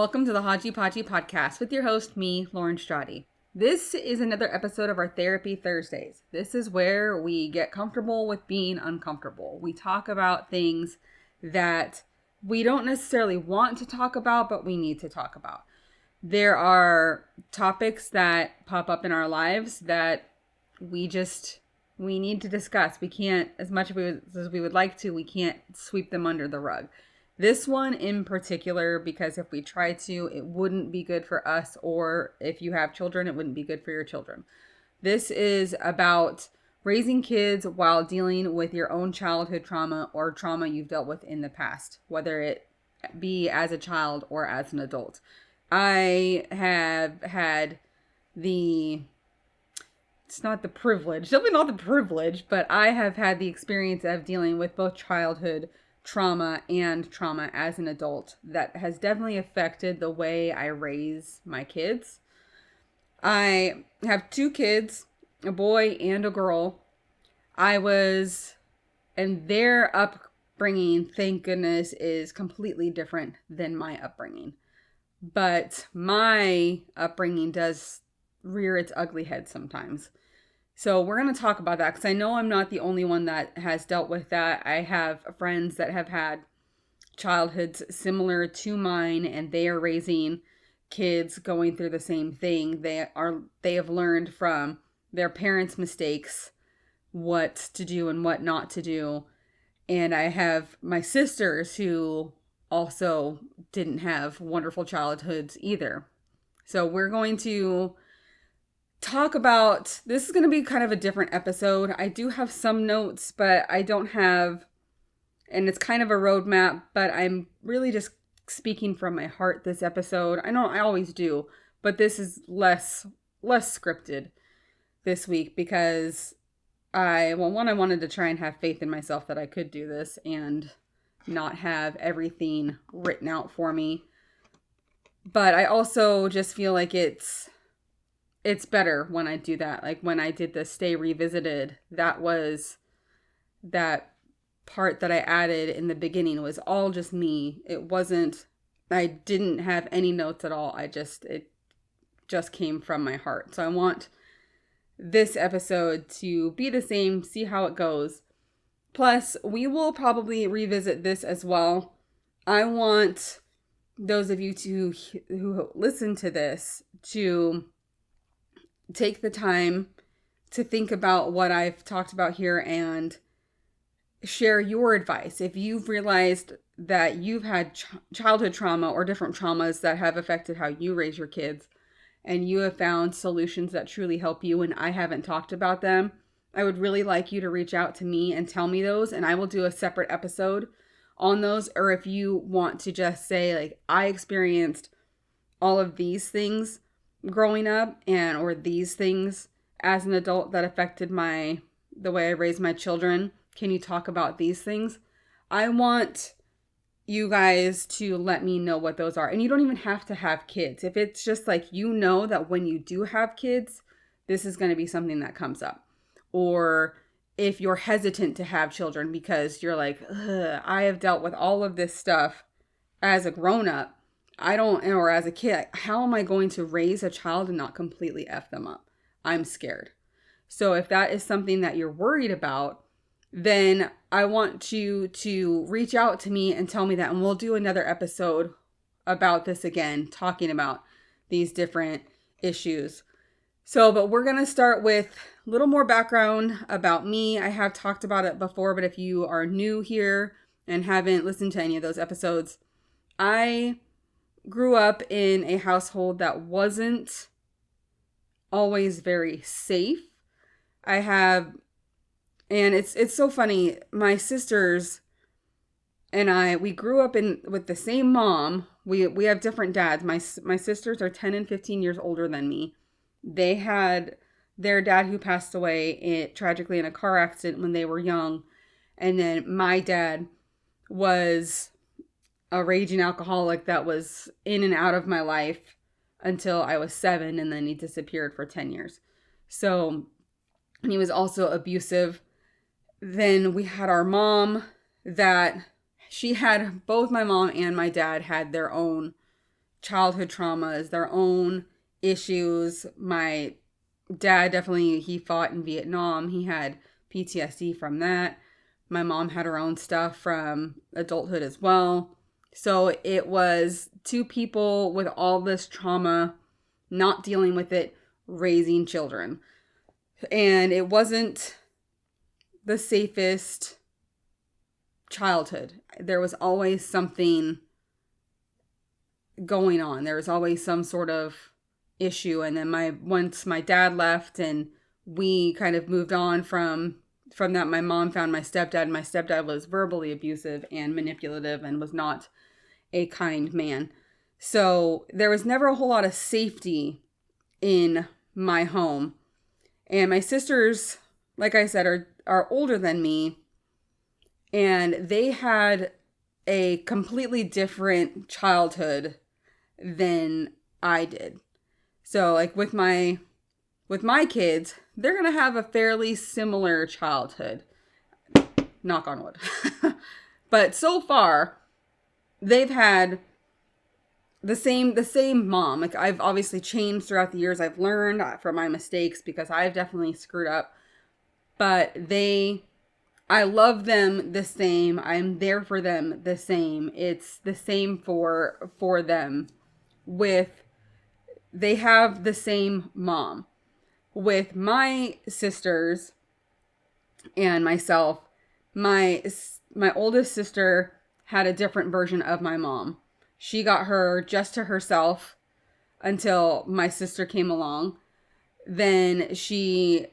Welcome to the Hodgy podcast with your host, me, Lauren Strati. This is another episode of our Therapy Thursdays. This is where we get comfortable with being uncomfortable. We talk about things that we don't necessarily want to talk about, but we need to talk about. There are topics that pop up in our lives that we need to discuss. We can't, as much as we would like to, we can't sweep them under the rug. This one in particular, because if we try to, it wouldn't be good for us, or if you have children, it wouldn't be good for your children. This is about raising kids while dealing with your own childhood trauma or trauma you've dealt with in the past, whether it be as a child or as an adult. I have had it's not the privilege, definitely not the privilege, but I have had the experience of dealing with both childhood trauma and trauma as an adult that has definitely affected the way I raise my kids. I have two kids, a boy and a girl. And their upbringing, thank goodness, is completely different than my upbringing. But my upbringing does rear its ugly head sometimes. So we're going to talk about that because I know I'm not the only one that has dealt with that. I have friends that have had childhoods similar to mine, and they are raising kids going through the same thing. They have learned from their parents' mistakes what to do and what not to do. And I have my sisters who also didn't have wonderful childhoods either. So we're going to talk about, this is going to be kind of a different episode. I do have some notes, but I don't have, and it's kind of a roadmap, but I'm really just speaking from my heart this episode. I know I always do, but this is less scripted this week because I wanted to try and have faith in myself that I could do this and not have everything written out for me. But I also just feel like it's better when I do that. Like when I did the Stay Revisited, that part that I added in the beginning was all just me. I didn't have any notes at all. It just came from my heart. So I want this episode to be the same, see how it goes. Plus, we will probably revisit this as well. I want those of you who listen to this to take the time to think about what I've talked about here and share your advice. If you've realized that you've had childhood trauma or different traumas that have affected how you raise your kids, and you have found solutions that truly help you and I haven't talked about them, I would really like you to reach out to me and tell me those, and I will do a separate episode on those. Or if you want to just say, like, I experienced all of these things growing up or these things as an adult that affected the way I raised my children. Can you talk about these things? I want you guys to let me know what those are. And you don't even have to have kids. If it's just like, that when you do have kids, this is going to be something that comes up. Or if you're hesitant to have children because you're like, I have dealt with all of this stuff as a grown-up. Or as a kid, how am I going to raise a child and not completely F them up? I'm scared. So if that is something that you're worried about, then I want you to reach out to me and tell me that. And we'll do another episode about this again, talking about these different issues. But we're going to start with a little more background about me. I have talked about it before, but if you are new here and haven't listened to any of those episodes, I grew up in a household that wasn't always very safe. And it's so funny. My sisters and we grew up with the same mom. We have different dads. My sisters are 10 and 15 years older than me. They had their dad who passed away tragically in a car accident when they were young. And then my dad was a raging alcoholic that was in and out of my life until I was 7, and then he disappeared for 10 years. So he was also abusive. Then we had our mom that both my mom and my dad had their own childhood traumas, their own issues. My dad definitely, he fought in Vietnam. He had PTSD from that. My mom had her own stuff from adulthood as well. So it was two people with all this trauma, not dealing with it, raising children. And it wasn't the safest childhood. There was always something going on. There was always some sort of issue. And then once my dad left and we kind of moved on from that, my mom found my stepdad. My stepdad was verbally abusive and manipulative and was not a kind man. So there was never a whole lot of safety in my home. And my sisters, like I said, are older than me. And they had a completely different childhood than I did. So like with my kids, they're going to have a fairly similar childhood. Knock on wood. But so far, they've had the same mom. Like, I've obviously changed throughout the years. I've learned from my mistakes because I've definitely screwed up. But I love them the same. I'm there for them the same. It's the same for them. They have the same mom. With my sisters and myself, my oldest sister had a different version of my mom. She got her just to herself until my sister came along. Then it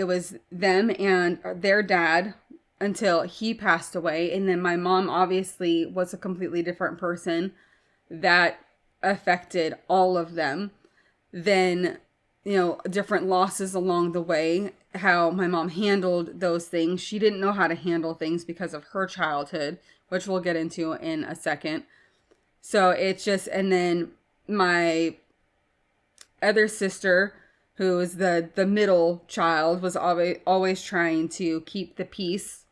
was them and their dad until he passed away. And then my mom obviously was a completely different person that affected all of them. Then, different losses along the way, how my mom handled those things. She didn't know how to handle things because of her childhood, which we'll get into in a second. So it's just, and then my other sister, who is the middle child, was always trying to keep the peace.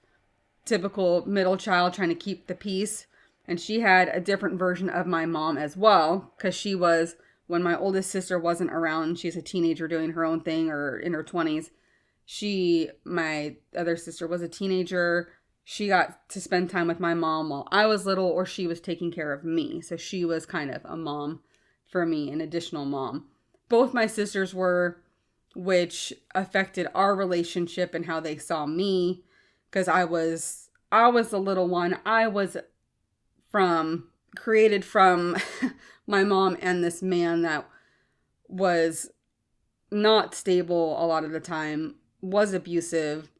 Typical middle child trying to keep the peace. And she had a different version of my mom as well, because she was, when my oldest sister wasn't around, she's a teenager doing her own thing or in her 20s. My other sister was a teenager. She got to spend time with my mom while I was little, or she was taking care of me. So she was kind of a mom for me, an additional mom. Both my sisters were, which affected our relationship and how they saw me, because I was the little one. I was created from my mom and this man that was not stable a lot of the time, was abusive,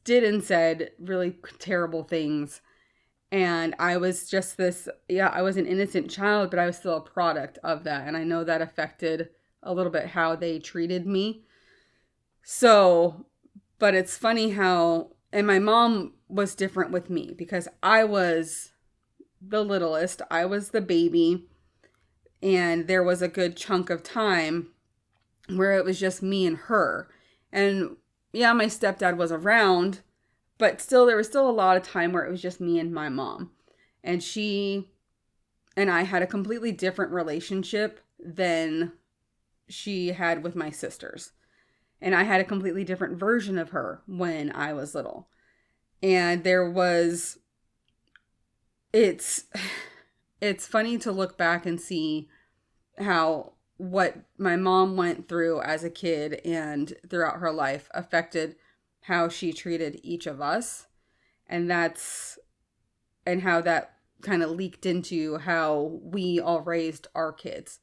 did and said really terrible things. And I was just I was an innocent child, but I was still a product of that. And I know that affected a little bit how they treated me. So, but it's funny how, and my mom was different with me because I was the littlest. I was the baby. And there was a good chunk of time where it was just me and her. And yeah, my stepdad was around, but still, there was still a lot of time where it was just me and my mom. And she and I had a completely different relationship than she had with my sisters. And I had a completely different version of her when I was little. And it's funny to look back and see how what my mom went through as a kid and throughout her life affected how she treated each of us. And how that kind of leaked into how we all raised our kids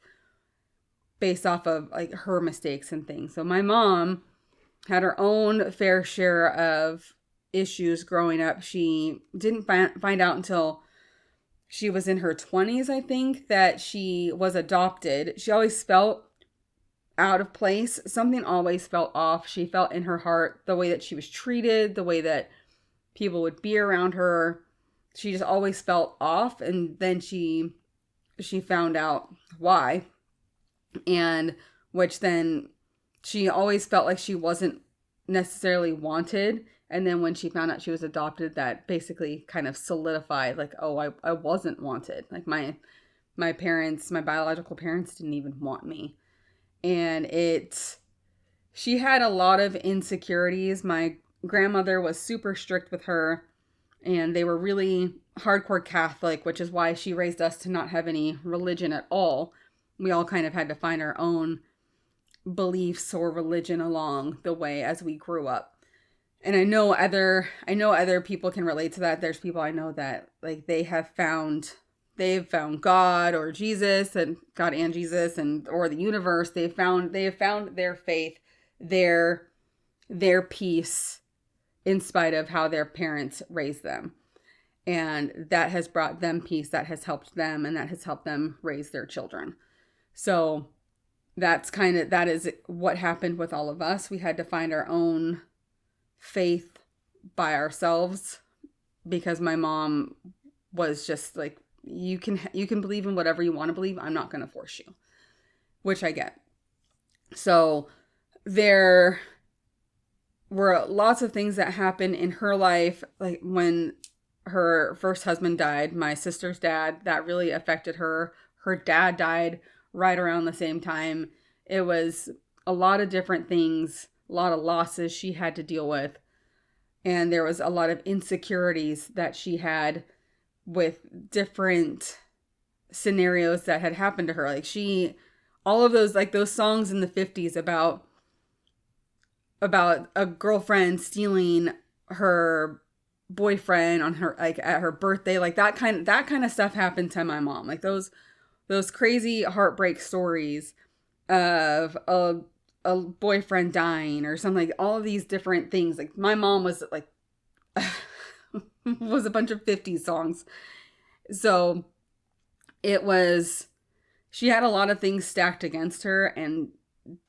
based off of like her mistakes and things. So my mom had her own fair share of issues growing up. She didn't find out until she was in her 20s, I think, that she was adopted. She always felt out of place. Something always felt off. She felt in her heart the way that she was treated, the way that people would be around her. She just always felt off. And then she found out why. And which then she always felt like she wasn't necessarily wanted. And then when she found out she was adopted, that basically kind of solidified like, oh, I wasn't wanted. Like my My biological parents didn't even want me. And she had a lot of insecurities. My grandmother was super strict with her, and they were really hardcore Catholic, which is why she raised us to not have any religion at all. We all kind of had to find our own beliefs or religion along the way as we grew up. And I know other people can relate to that. There's people I know that like they've found God or Jesus, and God and Jesus, and or the universe. They have found their faith, their peace, in spite of how their parents raised them. And that has brought them peace, that has helped them, and that has helped them raise their children. So that is what happened with all of us. We had to find our own faith by ourselves, because my mom was just like, you can believe in whatever you want to believe. I'm not going to force you, which I get. So there were lots of things that happened in her life, like when her first husband died, my sister's dad, that really affected her. Her dad died right around the same time. It was a lot of different things, a lot of losses she had to deal with. And there was a lot of insecurities that she had with different scenarios that had happened to her. Like all of those, like those songs in the 50s about a girlfriend stealing her boyfriend on her, like at her birthday, like that kind of stuff happened to my mom. Like those crazy heartbreak stories of a boyfriend dying or something, like all of these different things. Like my mom was like was a bunch of 50s songs. So she had a lot of things stacked against her and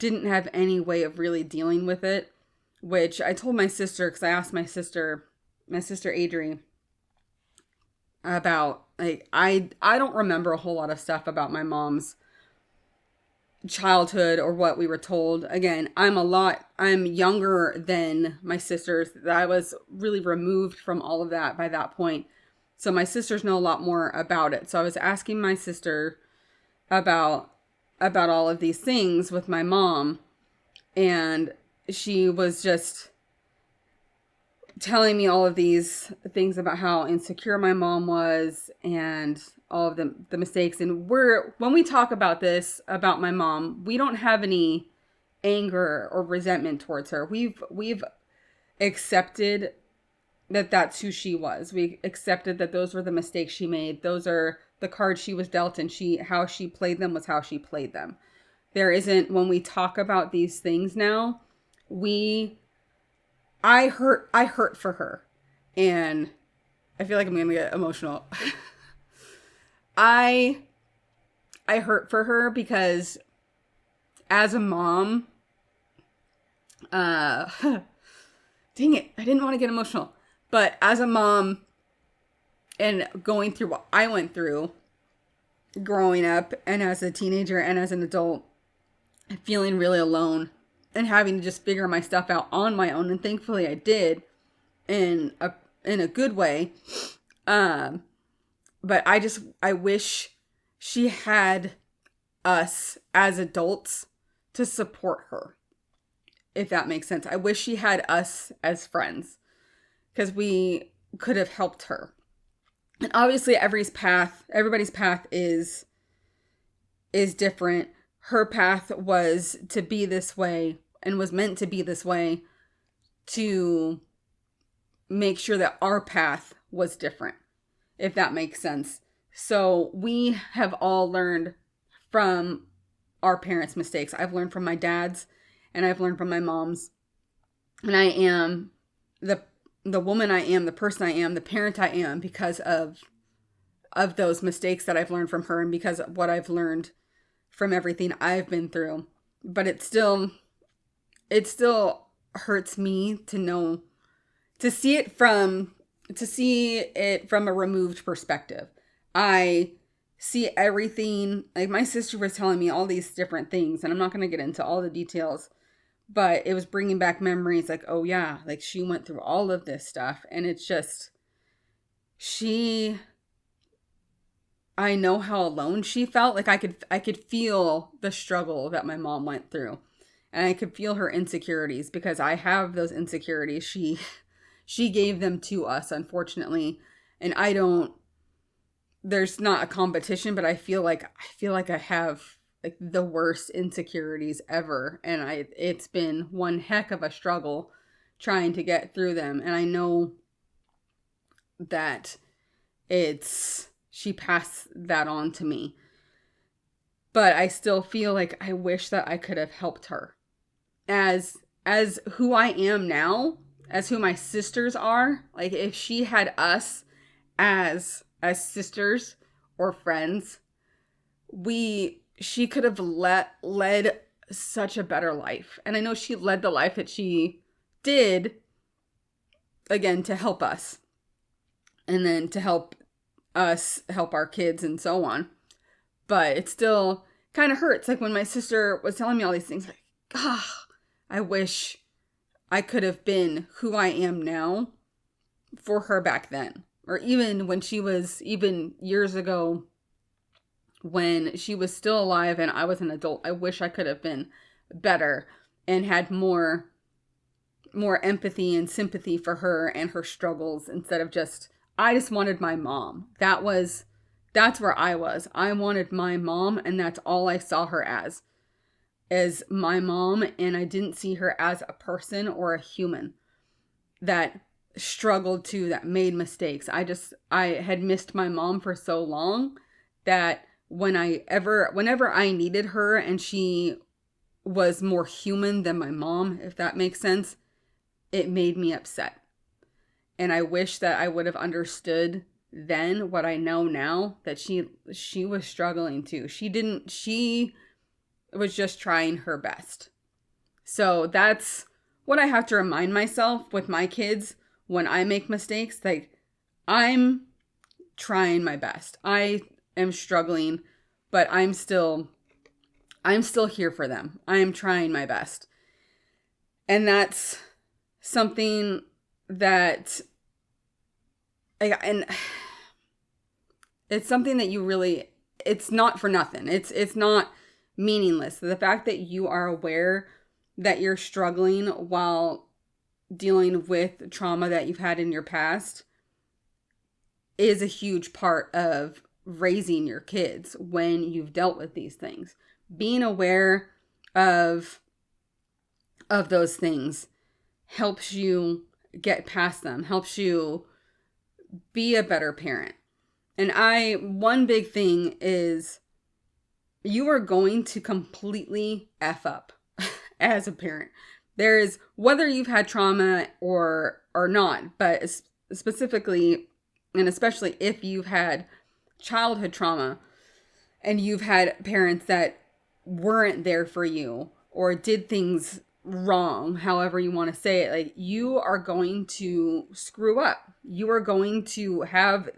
didn't have any way of really dealing with it, which I told my sister, because I asked my sister Adri, about, like, I don't remember a whole lot of stuff about my mom's childhood or what we were told. Again, I'm younger than my sisters. I was really removed from all of that by that point. So my sisters know a lot more about it. So I was asking my sister about all of these things with my mom, and she was just telling me all of these things about how insecure my mom was and all of the mistakes. And when we talk about this, about my mom, we don't have any anger or resentment towards her. We've accepted that that's who she was. We accepted that those were the mistakes she made. Those are the cards she was dealt, and how she played them was how she played them. There isn't, when we talk about these things now, I hurt for her, and I feel like I'm gonna get emotional. I hurt for her because as a mom, dang it, I didn't want to get emotional, but as a mom and going through what I went through growing up and as a teenager and as an adult, feeling really alone and having to just figure my stuff out on my own. And thankfully I did in a good way. But I wish she had us as adults to support her, if that makes sense. I wish she had us as friends, because we could have helped her. And obviously everybody's path is different. Her path was to be this way and was meant to be this way to make sure that our path was different, if that makes sense. So we have all learned from our parents' mistakes. I've learned from my dad's, and I've learned from my mom's. And I am the woman I am, the person I am, the parent I am, because of those mistakes that I've learned from her, and because of what I've learned from everything I've been through. But it still hurts me to see it from a removed perspective. I see everything, like my sister was telling me all these different things, and I'm not going to get into all the details, but it was bringing back memories like, oh yeah, like she went through all of this stuff. And it's just, I know how alone she felt. Like I could feel the struggle that my mom went through. And I could feel her insecurities because I have those insecurities. She gave them to us, unfortunately. And I don't, there's not a competition, but I feel like I have like the worst insecurities ever. And it's been one heck of a struggle trying to get through them. And I know that she passed that on to me. But I still feel like I wish that I could have helped her. As who I am now, as who my sisters are, like if she had us as sisters or friends, she could have led such a better life. And I know she led the life that she did, again, to help us. And then to help us help our kids and so on. But it still kind of hurts. Like when my sister was telling me all these things, like, I wish I could have been who I am now for her back then. Or even when she was, even years ago, when she was still alive and I was an adult, I wish I could have been better and had more empathy and sympathy for her and her struggles instead of I just wanted my mom. That's where I was. I wanted my mom, and that's all I saw her as my mom, and I didn't see her as a person or a human that struggled too, that made mistakes. I had missed my mom for so long that whenever I needed her and she was more human than my mom, if that makes sense, it made me upset. And I wish that I would have understood then what I know now, that she was struggling too. She was just trying her best. So that's what I have to remind myself with my kids when I make mistakes. Like, I'm trying my best. I am struggling, but I'm still here for them. I am trying my best. And that's something that and it's something that it's not for nothing. It's not meaningless. The fact that you are aware that you're struggling while dealing with trauma that you've had in your past is a huge part of raising your kids when you've dealt with these things. Being aware of those things helps you get past them, helps you be a better parent. And one big thing is you are going to completely F up as a parent. There is, whether you've had trauma or not, but specifically, and especially if you've had childhood trauma and you've had parents that weren't there for you or did things wrong, however you want to say it, like, you are going to screw up. You are going to have,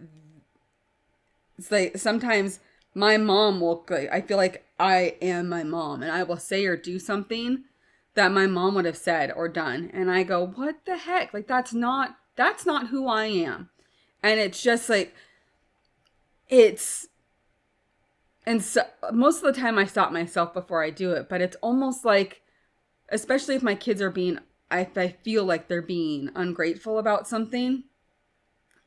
it's like, sometimes my mom I feel like I am my mom, and I will say or do something that my mom would have said or done, and I go, what the heck? Like, that's not who I am. And it's just like, and so most of the time I stop myself before I do it, but it's almost like, especially if my kids are I feel like they're being ungrateful about something,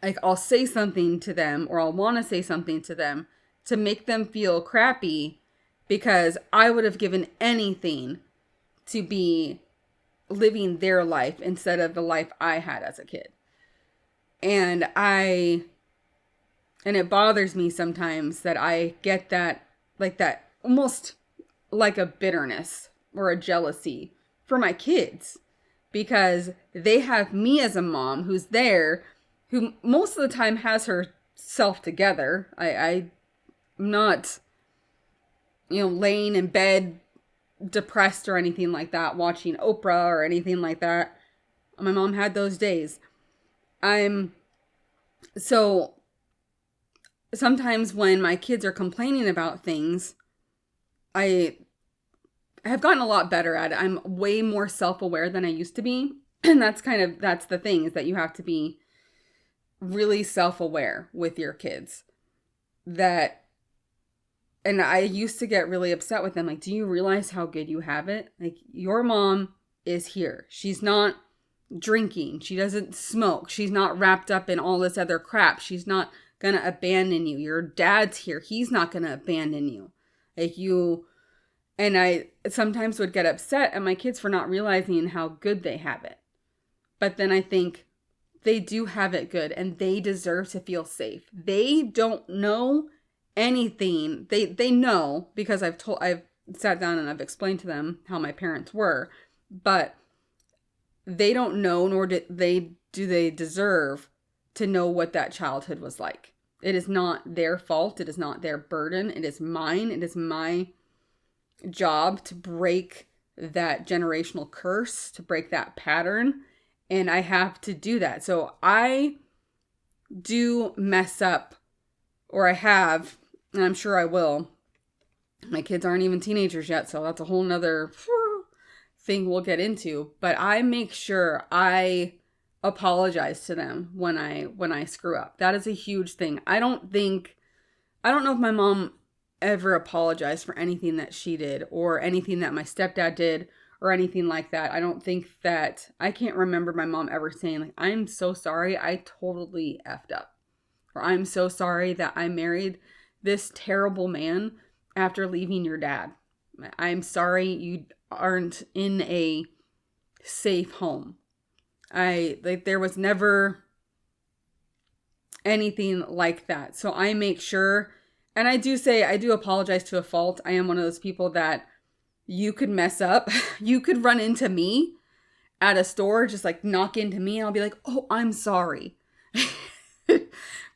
like, I'll say something to them, or I'll want to say something to them to make them feel crappy because I would have given anything to be living their life instead of the life I had as a kid. And it bothers me sometimes that I get that, like, that almost like a bitterness or a jealousy for my kids, because they have me as a mom who's there, who most of the time has herself together. I'm not, laying in bed depressed or anything like that, watching Oprah or anything like that. My mom had those days. So sometimes when my kids are complaining about things, I have gotten a lot better at it. I'm way more self-aware than I used to be. And that's the thing, is that you have to be really self-aware with your kids, that, and I used to get really upset with them. Like, do you realize how good you have it? Like, your mom is here. She's not drinking. She doesn't smoke. She's not wrapped up in all this other crap. She's not going to abandon you. Your dad's here. He's not going to abandon you. Like, and I sometimes would get upset at my kids for not realizing how good they have it. But then I think they do have it good and they deserve to feel safe. They don't know anything. They know because I've sat down and I've explained to them how my parents were, but they don't know, nor do they deserve to know what that childhood was like. It is not their fault. It is not their burden. It is mine. It is my job to break that generational curse, to break that pattern. And I have to do that. So I do mess up, or I have, and I'm sure I will. My kids aren't even teenagers yet, so that's a whole nother thing we'll get into. But I make sure I apologize to them when I screw up. That is a huge thing. I don't know if my mom ever apologized for anything that she did or anything that my stepdad did or anything like that. I can't remember my mom ever saying, like, I'm so sorry, I totally effed up. Or I'm so sorry that I married this terrible man after leaving your dad. I'm sorry you aren't in a safe home. There was never anything like that. So I make sure, and I do apologize to a fault. I am one of those people that you could mess up. You could run into me at a store, just like knock into me, and I'll be like, oh, I'm sorry.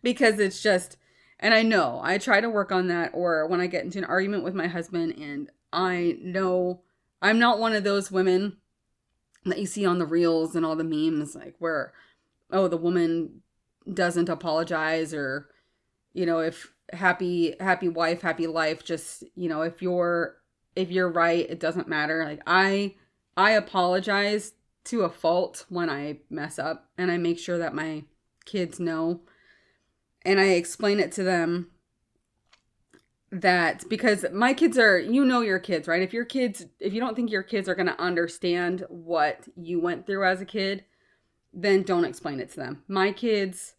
Because it's just, and I know, I try to work on that, or when I get into an argument with my husband, and I know I'm not one of those women that you see on the reels and all the memes, like where, oh, the woman doesn't apologize, or, if happy wife, happy life, just, if you're right, it doesn't matter. Like I apologize to a fault when I mess up, and I make sure that my kids know, and I explain it to them that, because my kids are, your kids, right? If you don't think your kids are going to understand what you went through as a kid, then don't explain it to them. My kids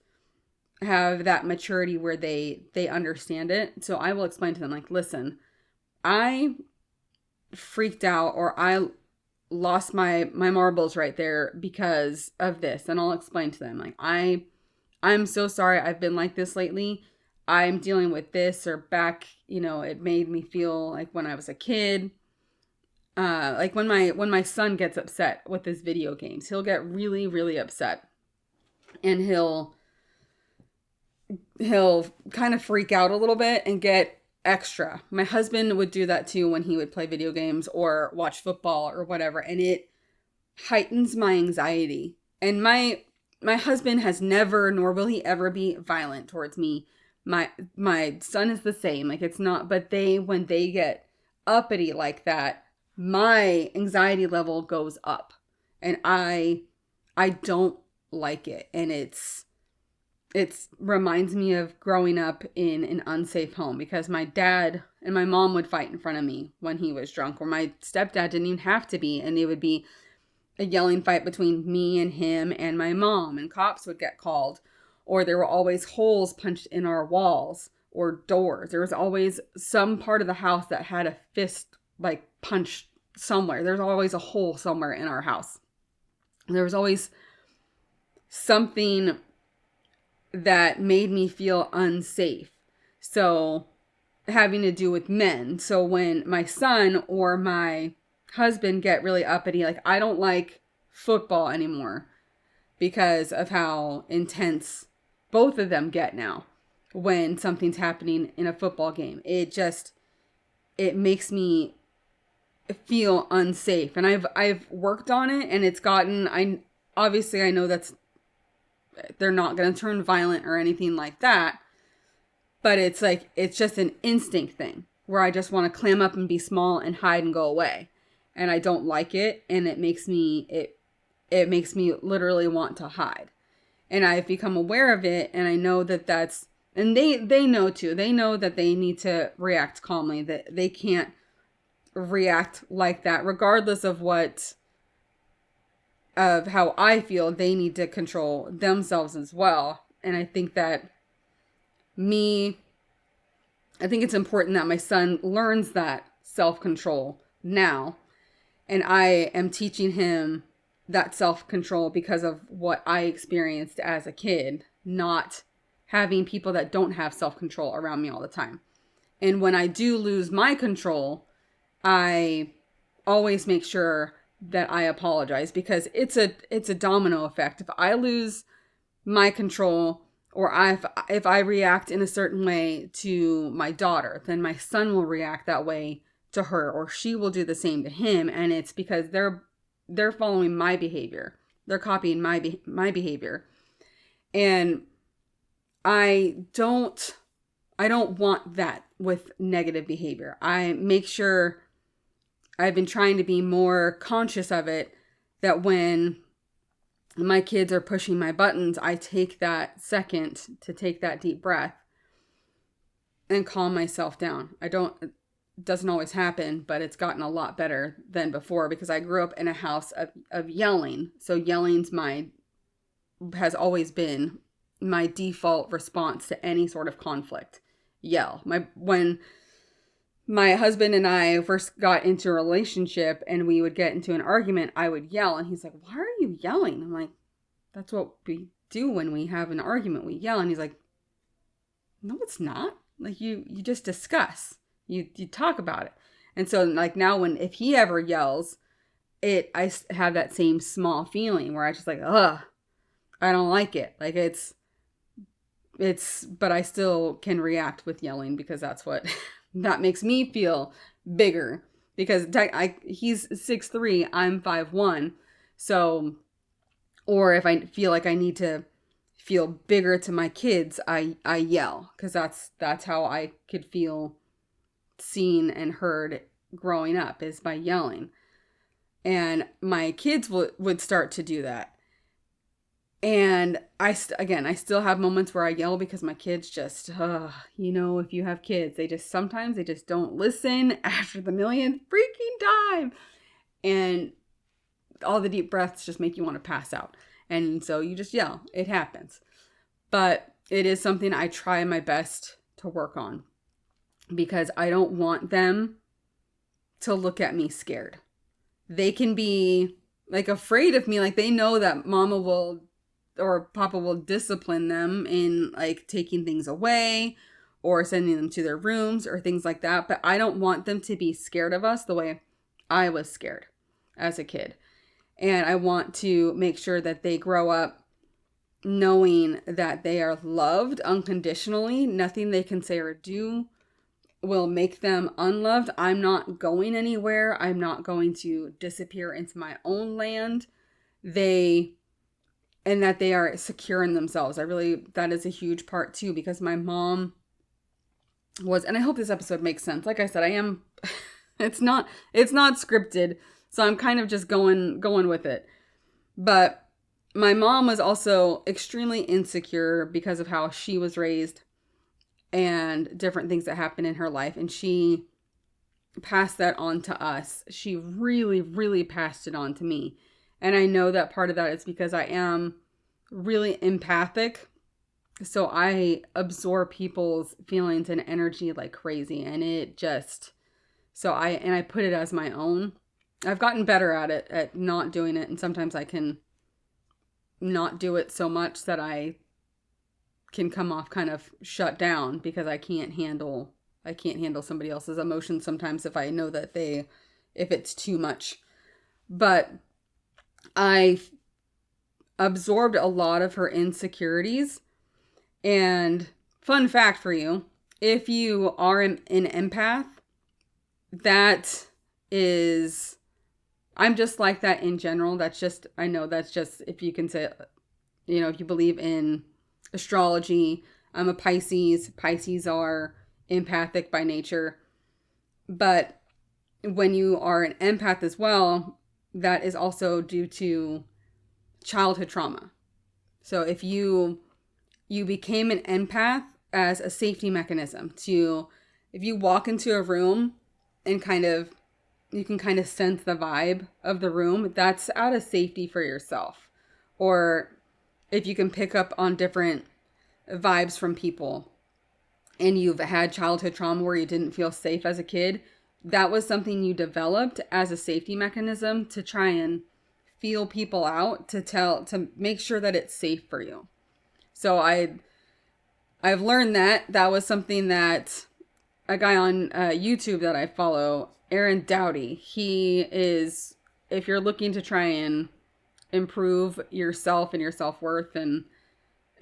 have that maturity where they understand it. So I will explain to them, like, listen, I freaked out, or I lost my marbles right there because of this. And I'll explain to them, like, I'm so sorry I've been like this lately. I'm dealing with this, or back, it made me feel like when I was a kid, like when my son gets upset with his video games, he'll get really, really upset, and he'll kind of freak out a little bit and get extra. My husband would do that too when he would play video games or watch football or whatever, and it heightens my anxiety. And my husband has never, nor will he ever, be violent towards me. My son is the same. Like, it's not, but when they get uppity like that, my anxiety level goes up, and I don't like it. And it reminds me of growing up in an unsafe home, because my dad and my mom would fight in front of me when he was drunk, or my stepdad didn't even have to be, and it would be a yelling fight between me and him and my mom, and cops would get called, or there were always holes punched in our walls or doors. There was always some part of the house that had a fist like punched somewhere. There's always a hole somewhere in our house. There was always something that made me feel unsafe. So having to do with men. So when my son or my husband get really uppity, like, I don't like football anymore because of how intense both of them get now when something's happening in a football game. It makes me feel unsafe, and I've worked on it, and it's gotten, I know they're not going to turn violent or anything like that, but it's like, it's just an instinct thing where I just want to clam up and be small and hide and go away. And I don't like it. And it makes me literally want to hide. And I've become aware of it. And I know that that's And they know too. They know that they need to react calmly, that they can't react like that, regardless of how I feel. They need to control themselves as well. And I think that I think it's important that my son learns that self-control now. And I am teaching him that self-control because of what I experienced as a kid, not having people that don't have self-control around me all the time. And when I do lose my control, I always make sure that I apologize, because it's a domino effect. If I lose my control, or if I react in a certain way to my daughter, then my son will react that way to her, or she will do the same to him. And it's because they're following my behavior. They're copying my behavior. And I don't want that with negative behavior. I make sure I've been trying to be more conscious of it, that when my kids are pushing my buttons, I take that second to take that deep breath and calm myself down. It doesn't always happen, but it's gotten a lot better than before, because I grew up in a house of yelling. So yelling's has always been my default response to any sort of conflict. Yell. When my husband and I first got into a relationship and we would get into an argument, I would yell, and he's like, "Why are you yelling?" I'm like, "That's what we do when we have an argument. We yell." And he's like, "No, it's not. Like, you just discuss. You talk about it." And so, like, now if he ever yells, I have that same small feeling where I just like, ugh, I don't like it. Like, but I still can react with yelling, because that's what that makes me feel bigger, because he's 6'3", I'm 5'1". So, or if I feel like I need to feel bigger to my kids, I yell, because that's how I could feel seen and heard growing up, is by yelling. And my kids would start to do that. And I still have moments where I yell, because my kids just, if you have kids, sometimes they just don't listen after the millionth freaking time. And all the deep breaths just make you want to pass out. And so you just yell. It happens. But it is something I try my best to work on, because I don't want them to look at me scared. They can be like afraid of me. Like, they know that mama will or papa will discipline them in like taking things away or sending them to their rooms or things like that. But I don't want them to be scared of us the way I was scared as a kid. And I want to make sure that they grow up knowing that they are loved unconditionally. Nothing they can say or do will make them unloved. I'm not going anywhere. I'm not going to disappear into my own land. And that they are secure in themselves. That is a huge part too, because my mom was, and I hope this episode makes sense. Like I said, it's not scripted. So I'm kind of just going with it. But my mom was also extremely insecure because of how she was raised and different things that happened in her life. And she passed that on to us. She really, really passed it on to me. And I know that part of that is because I am really empathic. So I absorb people's feelings and energy like crazy. And I put it as my own. I've gotten better at not doing it. And sometimes I can not do it so much that I can come off kind of shut down, because I can't handle somebody else's emotions sometimes if I know that if it's too much. But I absorbed a lot of her insecurities. And fun fact for you, if you are an empath, I'm just like that in general. I know that's just, if you can say, if you believe in astrology, I'm a Pisces. Pisces are empathic by nature. But when you are an empath as well, that is also due to childhood trauma. So if you became an empath as a safety mechanism to, if you walk into a room and you can kind of sense the vibe of the room, that's out of safety for yourself. Or if you can pick up on different vibes from people and you've had childhood trauma where you didn't feel safe as a kid, that was something you developed as a safety mechanism to try and feel people out, to make sure that it's safe for you. So I've learned that was something that a guy on YouTube that I follow, Aaron Doughty, he is, if you're looking to try and improve yourself and your self-worth and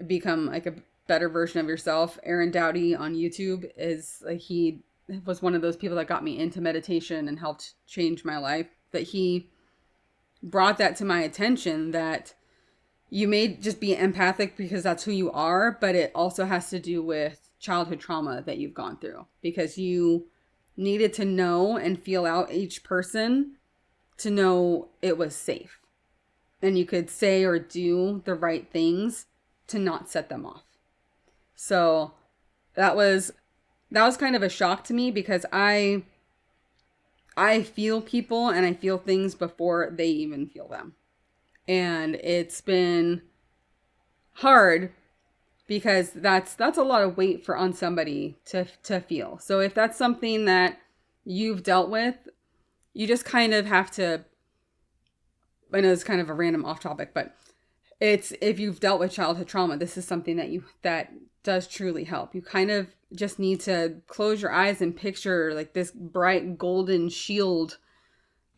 become like a better version of yourself, Aaron Doughty on YouTube is like, he was one of those people that got me into meditation and helped change my life. That he brought that to my attention, that you may just be empathic because that's who you are, but it also has to do with childhood trauma that you've gone through, because you needed to know and feel out each person to know it was safe. And you could say or do the right things to not set them off. So that was kind of a shock to me, because I feel people and I feel things before they even feel them. And it's been hard because that's a lot of weight on somebody to feel. So if that's something that you've dealt with, you just kind of have to, I know it's kind of a random off topic, but it's, if you've dealt with childhood trauma, this is something that does truly help. You kind of just need to close your eyes and picture like this bright golden shield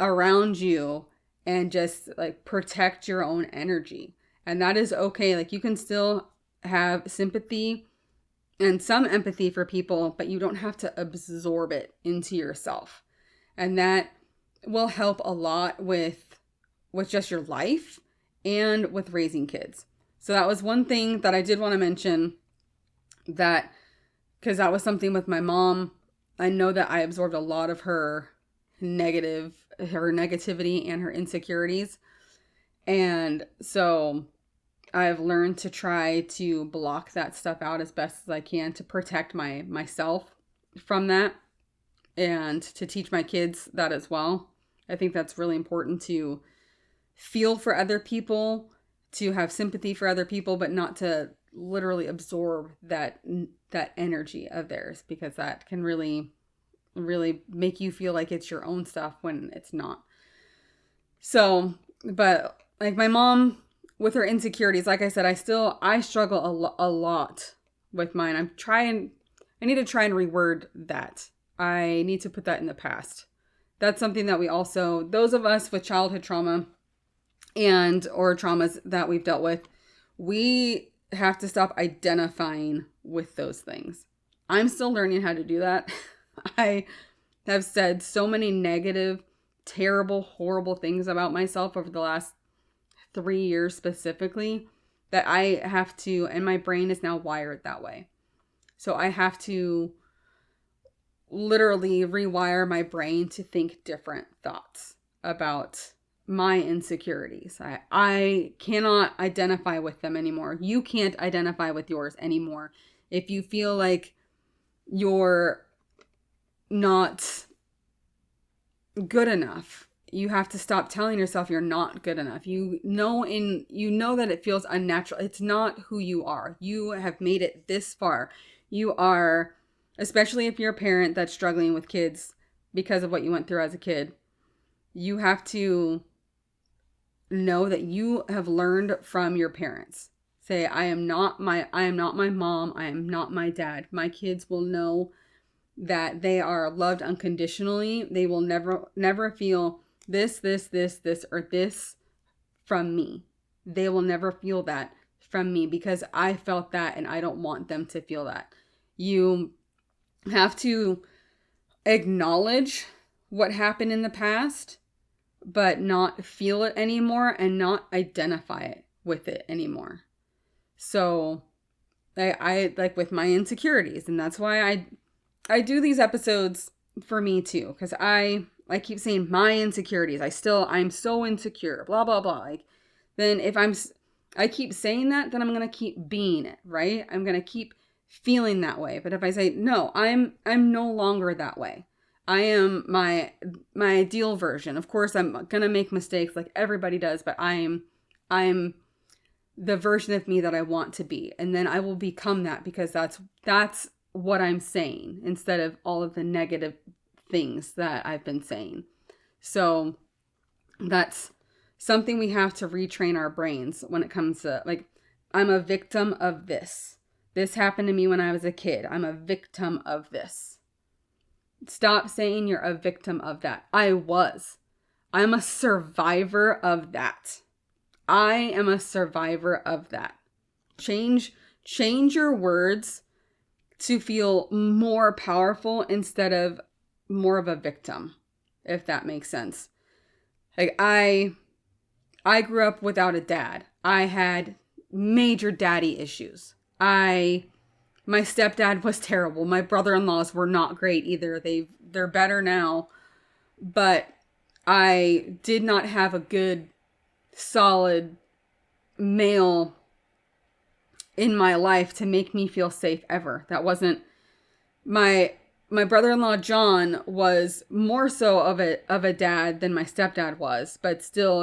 around you and just like protect your own energy. And that is okay. Like, you can still have sympathy and some empathy for people, but you don't have to absorb it into yourself. And that will help a lot with just your life and with raising kids. So that was one thing that I did want to mention, that because that was something with my mom. I know that I absorbed a lot of her negativity and her insecurities. And so I've learned to try to block that stuff out as best as I can to protect myself from that, and to teach my kids that as well. I think that's really important, to feel for other people, to have sympathy for other people, but not to literally absorb that energy of theirs, because that can really, really make you feel like it's your own stuff when it's not. So, but like my mom with her insecurities, like I said, I struggle a lot with mine. I need to try and reword that. I need to put that in the past. That's something that we also, those of us with childhood trauma or traumas that we've dealt with, we have to stop identifying with those things. I'm still learning how to do that. I have said so many negative, terrible, horrible things about myself over the last 3 years specifically, that I have to, and my brain is now wired that way. So I have to literally rewire my brain to think different thoughts about my insecurities. I cannot identify with them anymore. You can't identify with yours anymore. If you feel like you're not good enough, you have to stop telling yourself you're not good enough. You know that it feels unnatural. It's not who you are. You have made it this far. You are, especially if you're a parent that's struggling with kids because of what you went through as a kid, you have to know that you have learned from your parents. Say, I am not my mom. I am not my dad. My kids will know that they are loved unconditionally. They will never feel this, or this from me. They will never feel that from me, because I felt that and I don't want them to feel that. You have to acknowledge what happened in the past, but not feel it anymore and not identify it with it anymore. So I like with my insecurities, and that's why I do these episodes for me too, because I keep saying my insecurities. I'm so insecure, blah, blah, blah. Like, then if I keep saying that, then I'm going to keep being it, right? I'm going to keep feeling that way. But if I say, no, I'm no longer that way. I am my ideal version. Of course, I'm going to make mistakes like everybody does, but I'm the version of me that I want to be. And then I will become that, because that's what I'm saying, instead of all of the negative things that I've been saying. So that's something we have to retrain our brains when it comes to, like, I'm a victim of this. This happened to me when I was a kid. I'm a victim of this. Stop saying you're a victim of that. I'm a survivor of that. I am a survivor of that. Change your words to feel more powerful instead of more of a victim, if that makes sense. Like, I grew up without a dad. I had major daddy issues. My stepdad was terrible. My brother-in-laws were not great either. They're better now, but I did not have a good, solid male in my life to make me feel safe ever. That wasn't my brother-in-law John was more so of a dad than my stepdad was, but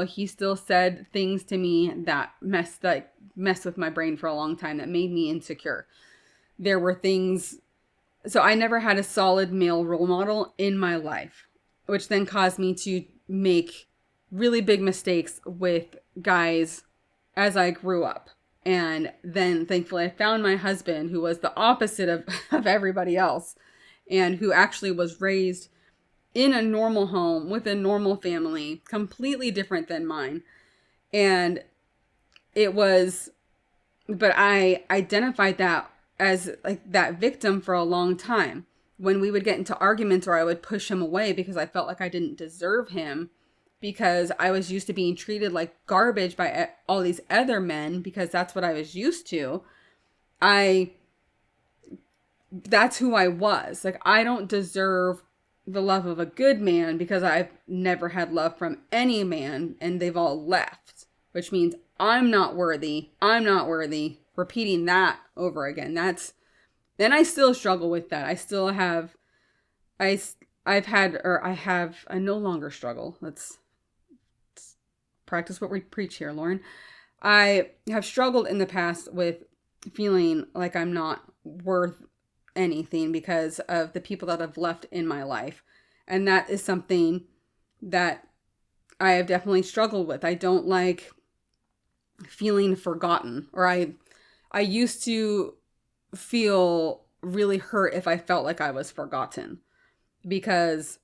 he still said things to me that messed with my brain for a long time, that made me insecure. There were things, so I never had a solid male role model in my life, which then caused me to make really big mistakes with guys as I grew up. And then thankfully I found my husband, who was the opposite of everybody else, and who actually was raised in a normal home with a normal family, completely different than mine. And but I identified that as like that victim for a long time. When we would get into arguments, or I would push him away because I felt like I didn't deserve him, because I was used to being treated like garbage by all these other men, because that's what I was used to. That's who I was. Like, I don't deserve the love of a good man, because I've never had love from any man, and they've all left, which means I'm not worthy. I'm not worthy. Repeating that over again. Then I still struggle with that. I still have, I no longer struggle. Let's practice what we preach here, Lauren. I have struggled in the past with feeling like I'm not worth anything because of the people that have left in my life. And that is something that I have definitely struggled with. I don't like feeling forgotten, or I used to feel really hurt if I felt like I was forgotten, because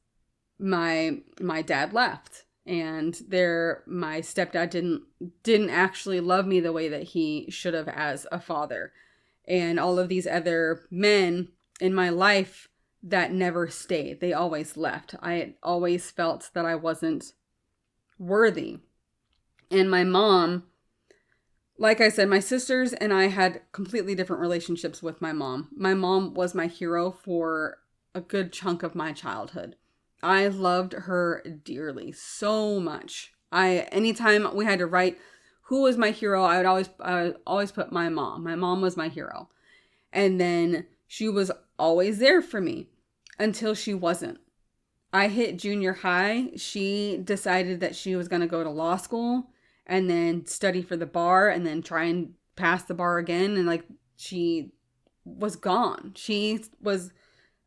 my dad left, and my stepdad didn't actually love me the way that he should have as a father. And all of these other men in my life that never stayed, they always left. I always felt that I wasn't worthy. And my mom, like I said, my sisters and I had completely different relationships with my mom. My mom was my hero for a good chunk of my childhood. I loved her dearly, so much. Anytime we had to write who was my hero, I would always put my mom. My mom was my hero. And then she was always there for me until she wasn't. I hit junior high. She decided that she was going to go to law school and then study for the bar and then try and pass the bar again. And like, she was gone. She was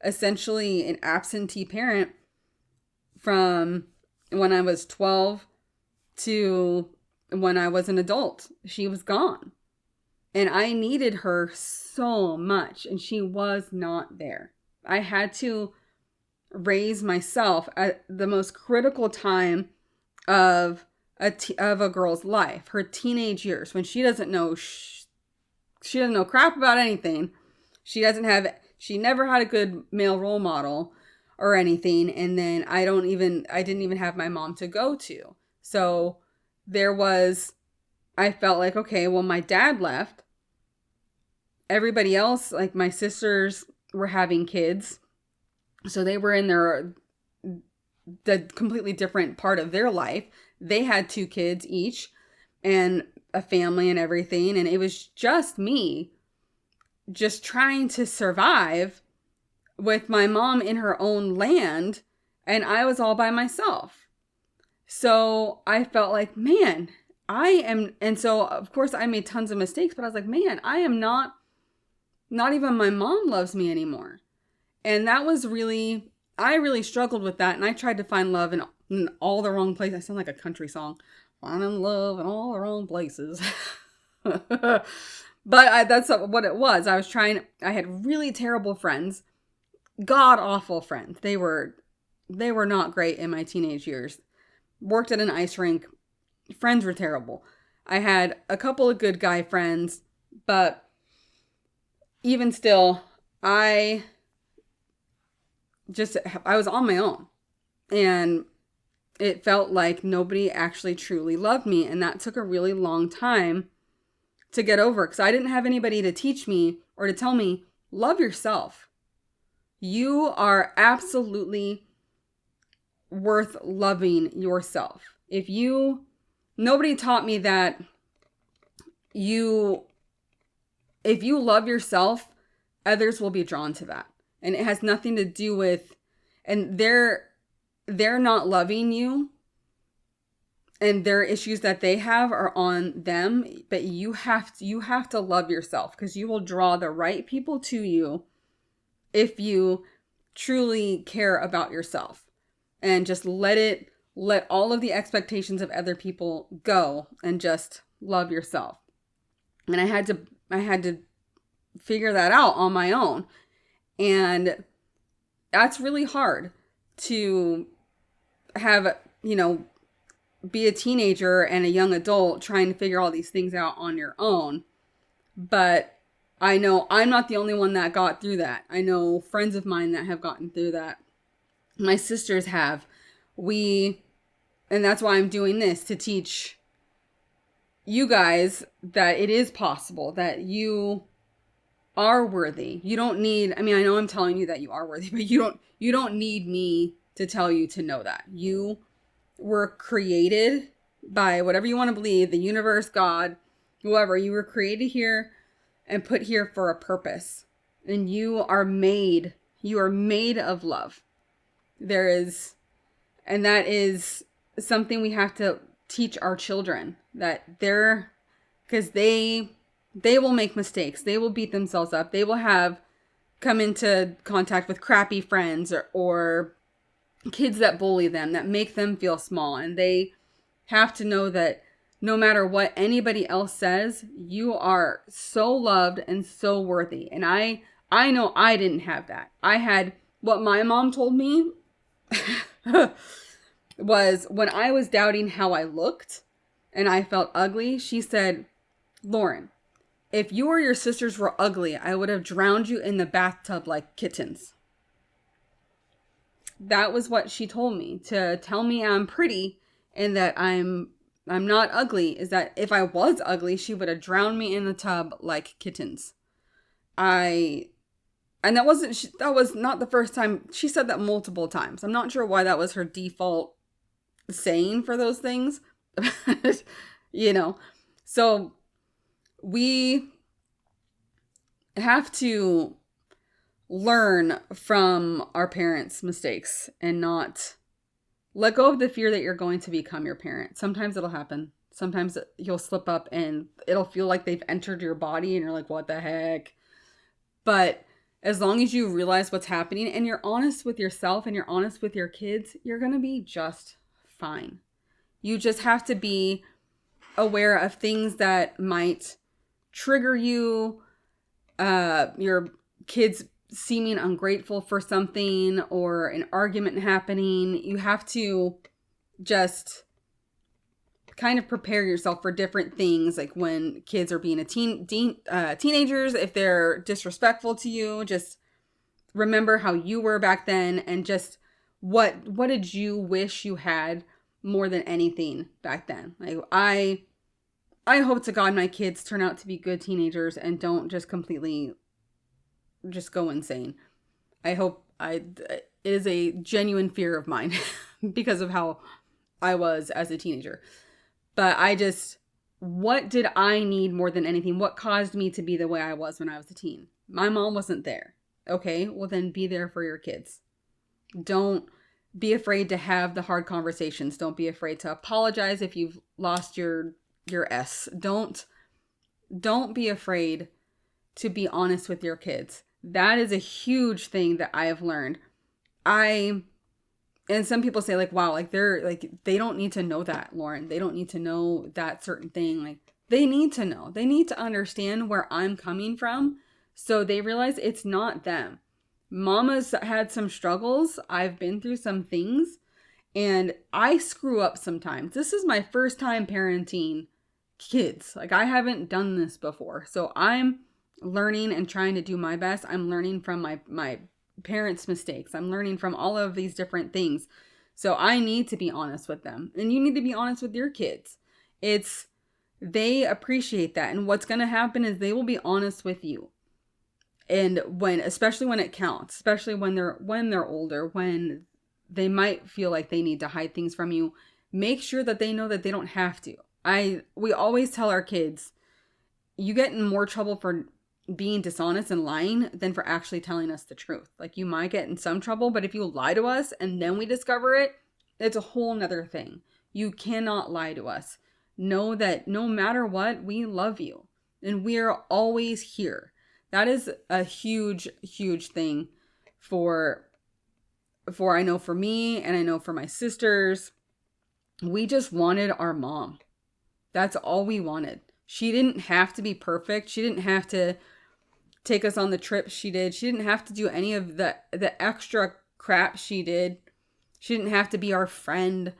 essentially an absentee parent from when I was 12 to when I was an adult. She was gone. And I needed her so much, and she was not there. I had to raise myself at the most critical time of a girl's life, her teenage years, when she doesn't know she doesn't know crap about anything. She never had a good male role model or anything, and then I didn't even have my mom to go to. So I felt like, okay, well, my dad left. Everybody else, like my sisters, were having kids. So they were in the completely different part of their life. They had 2 kids each and a family and everything. And it was just me just trying to survive with my mom in her own land, and I was all by myself. So I felt like, man, and so of course I made tons of mistakes, but I was like, man, I am not even my mom loves me anymore. And that was I really struggled with that. And I tried to find love in all the wrong places. I sound like a country song. Finding love in all the wrong places. But that's what it was. I had really terrible friends. God awful friends. They were not great in my teenage years. Worked at an ice rink. Friends were terrible. I had a couple of good guy friends, but even still, I was on my own, and it felt like nobody actually truly loved me. And that took a really long time to get over, because I didn't have anybody to teach me or to tell me, love yourself. You are absolutely worth loving yourself. Nobody taught me that if you love yourself, others will be drawn to that. And it has nothing to do with, and they're not loving you, and their issues that they have are on them, but you have to love yourself, because you will draw the right people to you if you truly care about yourself, and just let all of the expectations of other people go and just love yourself. And I had to figure that out on my own. And that's really hard to have, be a teenager and a young adult trying to figure all these things out on your own. But I know I'm not the only one that got through that. I know friends of mine that have gotten through that. My sisters have. And that's why I'm doing this, to teach you guys that it is possible, that you are worthy. You don't need, I know I'm telling you that you are worthy, but you don't need me to tell you to know that. You were created by whatever you want to believe, the universe, God, whoever. You were created here and put here for a purpose. And you are made of love. And that is something we have to teach our children, that because they will make mistakes. They will beat themselves up. They will come into contact with crappy friends or kids that bully them, that make them feel small. And they have to know that no matter what anybody else says, you are so loved and so worthy. And I know I didn't have that. I had what my mom told me was, when I was doubting how I looked and I felt ugly, she said, Lauren, if you or your sisters were ugly, I would have drowned you in the bathtub like kittens. That was what she told me, to tell me I'm pretty and that I'm not ugly, is that if I was ugly, she would have drowned me in the tub like kittens. And that was not the first time. She said that multiple times. I'm not sure why that was her default saying for those things. So we have to learn from our parents' mistakes and not let go of the fear that you're going to become your parent. Sometimes it'll happen. Sometimes you'll slip up and it'll feel like they've entered your body and you're like, what the heck? But as long as you realize what's happening and you're honest with yourself and you're honest with your kids, you're going to be just fine. You just have to be aware of things that might trigger you, your kids seeming ungrateful for something or an argument happening. You have to just kind of prepare yourself for different things, like when kids are being teenagers, if they're disrespectful to you, just remember how you were back then, and just what did you wish you had more than anything back then. Like I hope to God my kids turn out to be good teenagers and don't just completely just go insane. It is a genuine fear of mine because of how I was as a teenager. But what did I need more than anything? What caused me to be the way I was when I was a teen? My mom wasn't there. Okay, well then be there for your kids. Don't be afraid to have the hard conversations. Don't be afraid to apologize if you've lost your S. Don't be afraid to be honest with your kids. That is a huge thing that I have learned. And some people say like, wow, like they don't need to know that, Lauren. They don't need to know that certain thing. Like they need to know. They need to understand where I'm coming from so they realize it's not them. Mama's had some struggles. I've been through some things and I screw up sometimes. This is my first time parenting kids. Like I haven't done this before. So I'm learning and trying to do my best. I'm learning from my parents' mistakes. I'm learning from all of these different things. So I need to be honest with them. And you need to be honest with your kids. They appreciate that. And what's going to happen is they will be honest with you. And especially when it counts, especially when they're older, when they might feel like they need to hide things from you, make sure that they know that they don't have to. We always tell our kids, you get in more trouble for being dishonest and lying than for actually telling us the truth. Like you might get in some trouble, but if you lie to us and then we discover it, it's a whole nother thing. You cannot lie to us. Know that no matter what, we love you and we are always here. That is a huge, huge thing for I know for me and I know for my sisters. We just wanted our mom. That's all we wanted. She didn't have to be perfect. She didn't have to take us on the trips she did. She didn't have to do any of the extra crap she did. She didn't have to be our friend.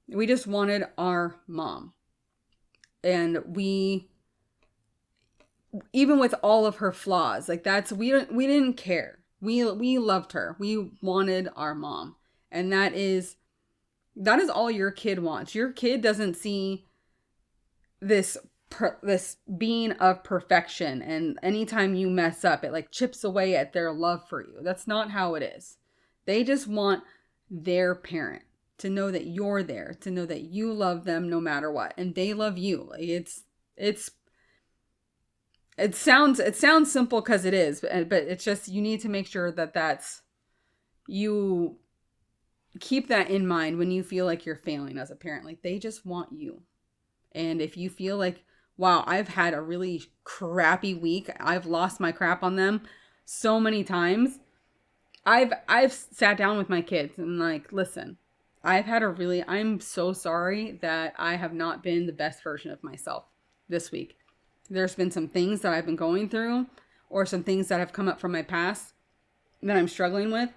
We just wanted our mom. And even with all of her flaws, like we didn't care. We loved her. We wanted our mom. And that is all your kid wants. Your kid doesn't see this being of perfection, and anytime you mess up, it like chips away at their love for you. That's not how it is. They just want their parent to know that you're there, to know that you love them no matter what, and they love you. Like it sounds simple because it is, but it's just you need to make sure that you keep that in mind when you feel like you're failing as a parent. Like they just want you. And if you feel like, wow, I've had a really crappy week, I've lost my crap on them so many times, I've sat down with my kids and like, listen, I'm so sorry that I have not been the best version of myself this week. There's been some things that I've been going through or some things that have come up from my past that I'm struggling with.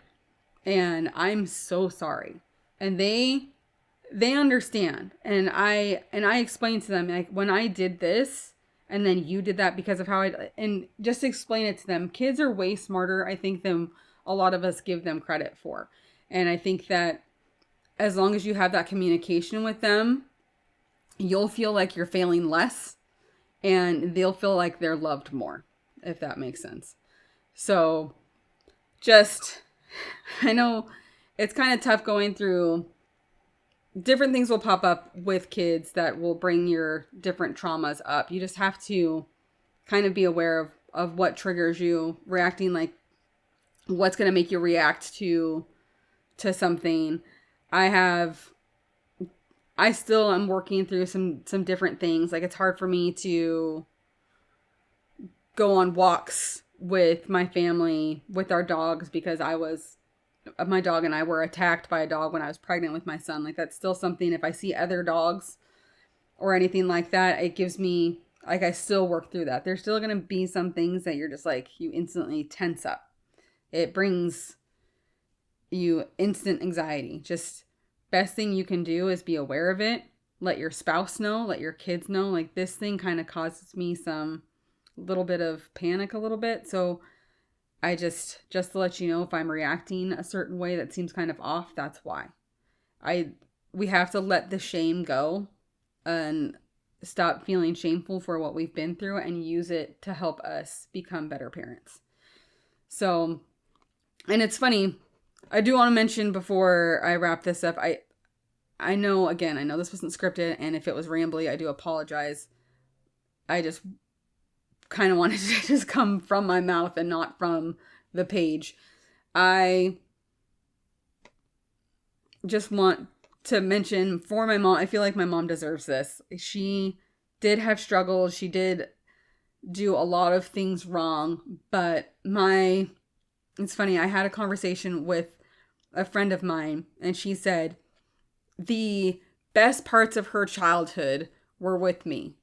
And I'm so sorry. And they understand. And I explain to them, like, when I did this and then you did that because of how and just explain it to them. Kids are way smarter, I think, than a lot of us give them credit for. And I think that as long as you have that communication with them, you'll feel like you're failing less and they'll feel like they're loved more, if that makes sense. So I know it's kind of tough going through. Different things will pop up with kids that will bring your different traumas up. You just have to kind of be aware of what triggers you, reacting, like what's going to make you react to something. I still am working through some different things. Like it's hard for me to go on walks with my family, with our dogs, because my dog and I were attacked by a dog when I was pregnant with my son. Like that's still something, if I see other dogs or anything like that, it gives me, like, I still work through that. There's still going to be some things that you're just like, you instantly tense up. It brings you instant anxiety. Just best thing you can do is be aware of it. Let your spouse know, let your kids know, like this thing kind of causes me some little bit of panic a little bit. So I just to let you know, if I'm reacting a certain way that seems kind of off, that's why. We have to let the shame go and stop feeling shameful for what we've been through and use it to help us become better parents. So, and it's funny, I do want to mention before I wrap this up, I know this wasn't scripted, and if it was rambly, I do apologize. I just kind of wanted to just come from my mouth and not from the page. I just want to mention for my mom, I feel like my mom deserves this. She did have struggles. She did do a lot of things wrong, but it's funny, I had a conversation with a friend of mine, and she said the best parts of her childhood were with me.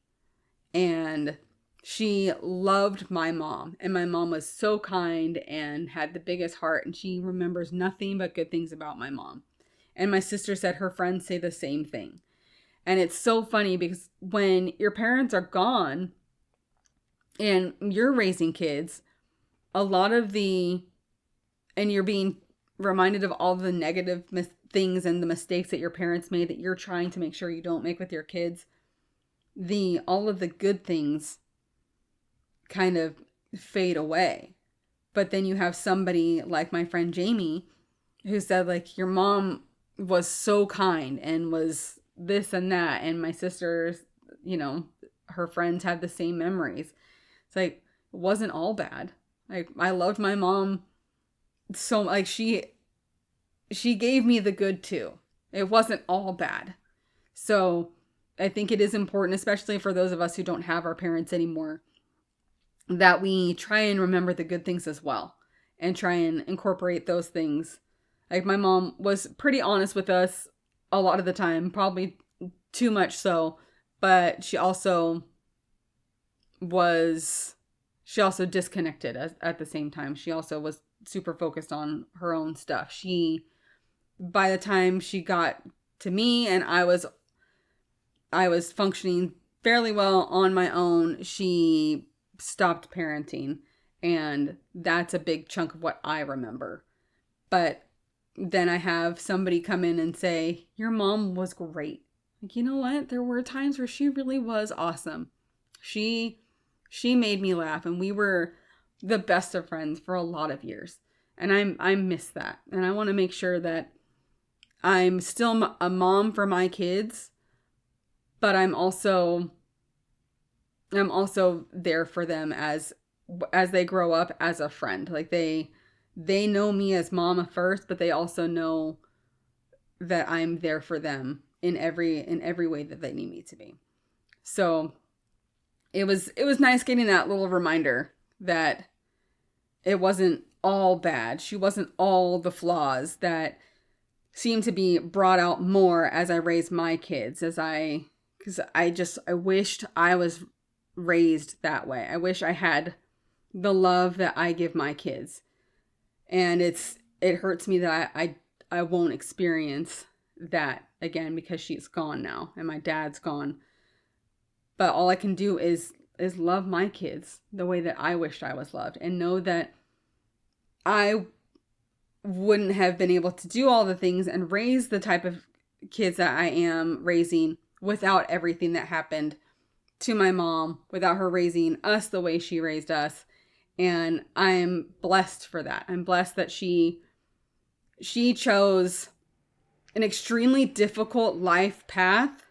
And she loved my mom, and my mom was so kind and had the biggest heart, and she remembers nothing but good things about my mom. And my sister said her friends say the same thing. And it's so funny because when your parents are gone and you're raising kids, a lot of and you're being reminded of all the negative things and the mistakes that your parents made that you're trying to make sure you don't make with your kids, all of the good things kind of fade away. But then you have somebody like my friend Jamie who said, like, your mom was so kind and was this and that, and my sisters, her friends had the same memories. It's like, it wasn't all bad. Like, I loved my mom so, like, she gave me the good too. It wasn't all bad. So I think it is important, especially for those of us who don't have our parents anymore, that we try and remember the good things as well and try and incorporate those things. Like, my mom was pretty honest with us a lot of the time, probably too much so, but she also disconnected at the same time. She also was super focused on her own stuff. By the time she got to me and I was functioning fairly well on my own, she stopped parenting, and that's a big chunk of what I remember. But then I have somebody come in and say, your mom was great. Like, you know what? There were times where she really was awesome. She made me laugh, and we were the best of friends for a lot of years. And I miss that. And I want to make sure that I'm still a mom for my kids, but I'm also there for them as they grow up, as a friend. Like, they know me as mama first, but they also know that I'm there for them in every way that they need me to be. So it was nice getting that little reminder that it wasn't all bad. She wasn't all the flaws that seem to be brought out more as I raised my kids, because I wished I was raised that way. I wish I had the love that I give my kids. And it hurts me that I won't experience that again because she's gone now and my dad's gone. But all I can do is love my kids the way that I wished I was loved, and know that I wouldn't have been able to do all the things and raise the type of kids that I am raising without everything that happened to my mom, without her raising us the way she raised us. And I'm blessed for that. I'm blessed that she chose an extremely difficult life path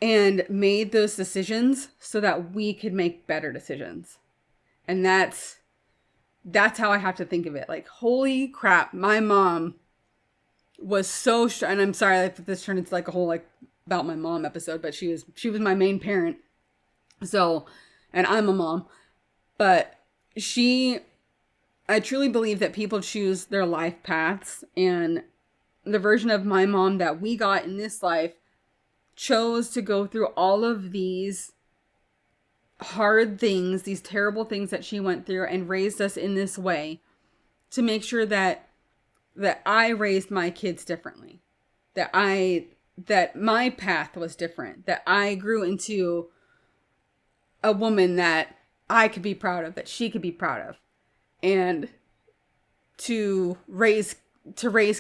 and made those decisions so that we could make better decisions. And that's how I have to think of it. Like, holy crap, my mom was so and I'm sorry if this turned into like a whole like about my mom episode, but she was my main parent. So, and I'm a mom, but I truly believe that people choose their life paths, and the version of my mom that we got in this life chose to go through all of these hard things, these terrible things that she went through, and raised us in this way to make sure that I raised my kids differently, that my path was different, that I grew into a woman that I could be proud of, that she could be proud of, and to raise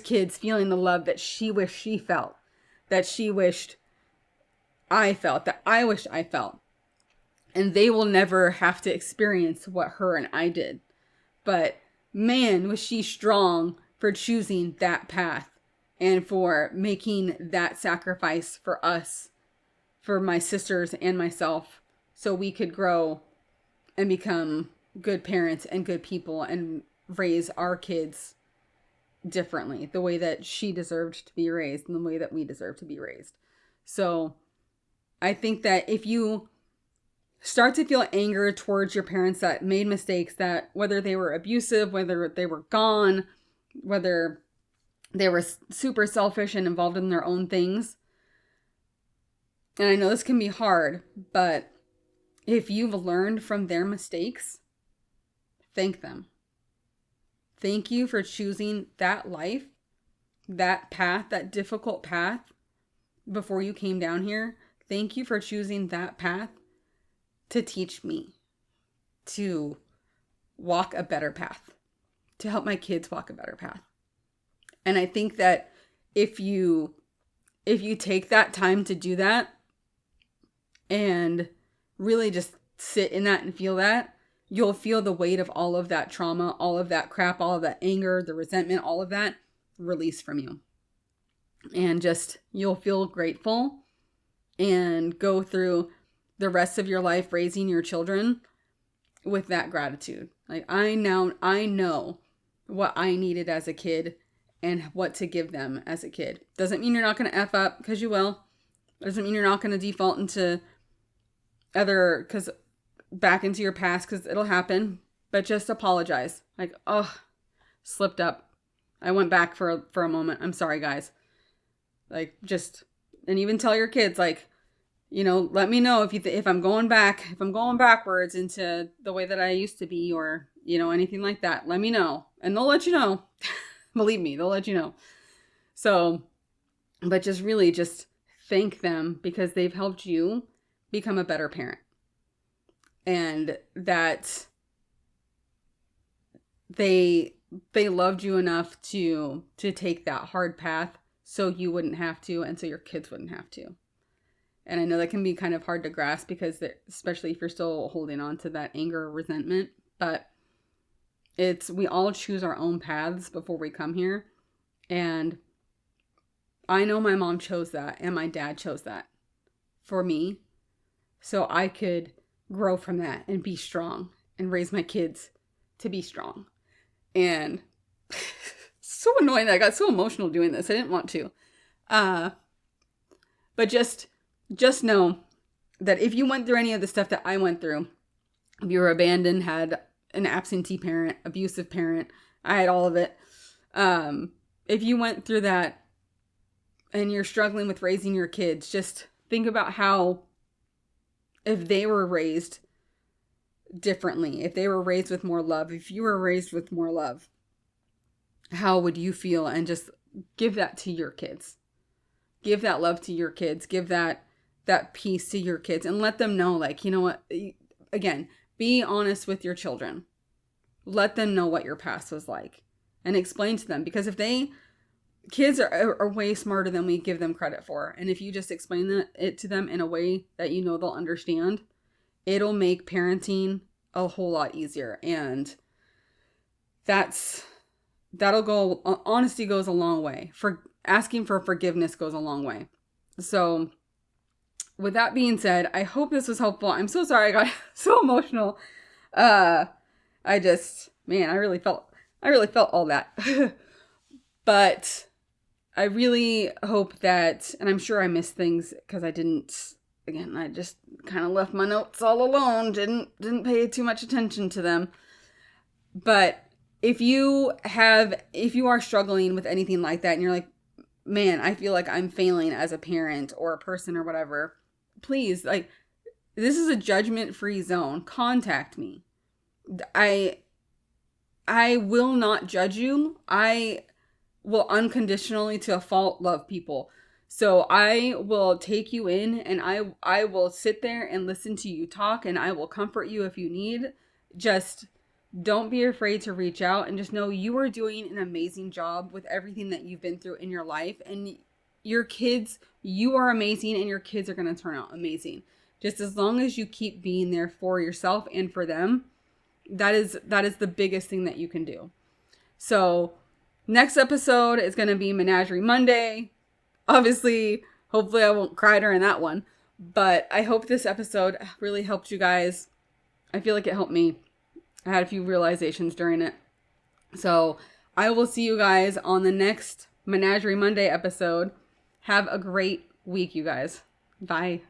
kids feeling the love that she wished she felt, that she wished I felt, that I wished I felt. And they will never have to experience what her and I did. But man, was she strong for choosing that path and for making that sacrifice for us, for my sisters and myself, so we could grow and become good parents and good people and raise our kids differently, the way that she deserved to be raised and the way that we deserve to be raised. So I think that if you start to feel anger towards your parents that made mistakes, that whether they were abusive, whether they were gone, whether they were super selfish and involved in their own things, and I know this can be hard, but if you've learned from their mistakes, thank them. Thank you for choosing that life, that path, that difficult path before you came down here. Thank you for choosing that path to teach me to walk a better path, to help my kids walk a better path. And I think that if you take that time to do that and really just sit in that and feel that, you'll feel the weight of all of that trauma, all of that crap, all of that anger, the resentment, all of that release from you. And just, you'll feel grateful and go through the rest of your life raising your children with that gratitude. Like, I know what I needed as a kid and what to give them as a kid. Doesn't mean you're not going to F up, because you will. Doesn't mean you're not going to default into back into your past, because it'll happen. But just apologize. Like, oh, slipped up. I went back for a moment. I'm sorry, guys. Like, just, and even tell your kids, like, you know, let me know if I'm going backwards into the way that I used to be, or, you know, anything like that. Let me know, and they'll let you know. Believe me, they'll let you know. So, but just really just thank them, because they've helped you become a better parent, and that they loved you enough to take that hard path so you wouldn't have to, and so your kids wouldn't have to. And I know that can be kind of hard to grasp, because especially if you're still holding on to that anger or resentment, but we all choose our own paths before we come here. And I know my mom chose that, and my dad chose that for me, so I could grow from that and be strong and raise my kids to be strong. And so annoying that I got so emotional doing this. I didn't want to. But just know that if you went through any of the stuff that I went through, if you were abandoned, had an absentee parent, abusive parent, I had all of it. If you went through that and you're struggling with raising your kids, just think about how, if they were raised differently, if they were raised with more love, if you were raised with more love, how would you feel? And just give that to your kids. Give that love to your kids. Give that peace to your kids, and let them know, like, you know what, again, be honest with your children. Let them know what your past was like, and explain to them, because kids are way smarter than we give them credit for. And if you just explain it to them in a way that you know they'll understand, it'll make parenting a whole lot easier. And honesty goes a long way. For asking for forgiveness goes a long way. So with that being said, I hope this was helpful. I'm so sorry I got so emotional. I really felt all that. But I really hope that, and I'm sure I missed things because I just kind of left my notes all alone, didn't pay too much attention to them. But if you are struggling with anything like that, and you're like, man, I feel like I'm failing as a parent or a person or whatever, please, like, this is a judgment-free zone. Contact me. I will not judge you. I will unconditionally, to a fault, love people. So I will take you in, and I will sit there and listen to you talk, and I will comfort you if you need. Just don't be afraid to reach out, and just know you are doing an amazing job with everything that you've been through in your life. And your kids, you are amazing, and your kids are going to turn out amazing. Just as long as you keep being there for yourself and for them, that is the biggest thing that you can do. So next episode is going to be Menagerie Monday. Obviously, hopefully I won't cry during that one. But I hope this episode really helped you guys. I feel like it helped me. I had a few realizations during it. So I will see you guys on the next Menagerie Monday episode. Have a great week, you guys. Bye.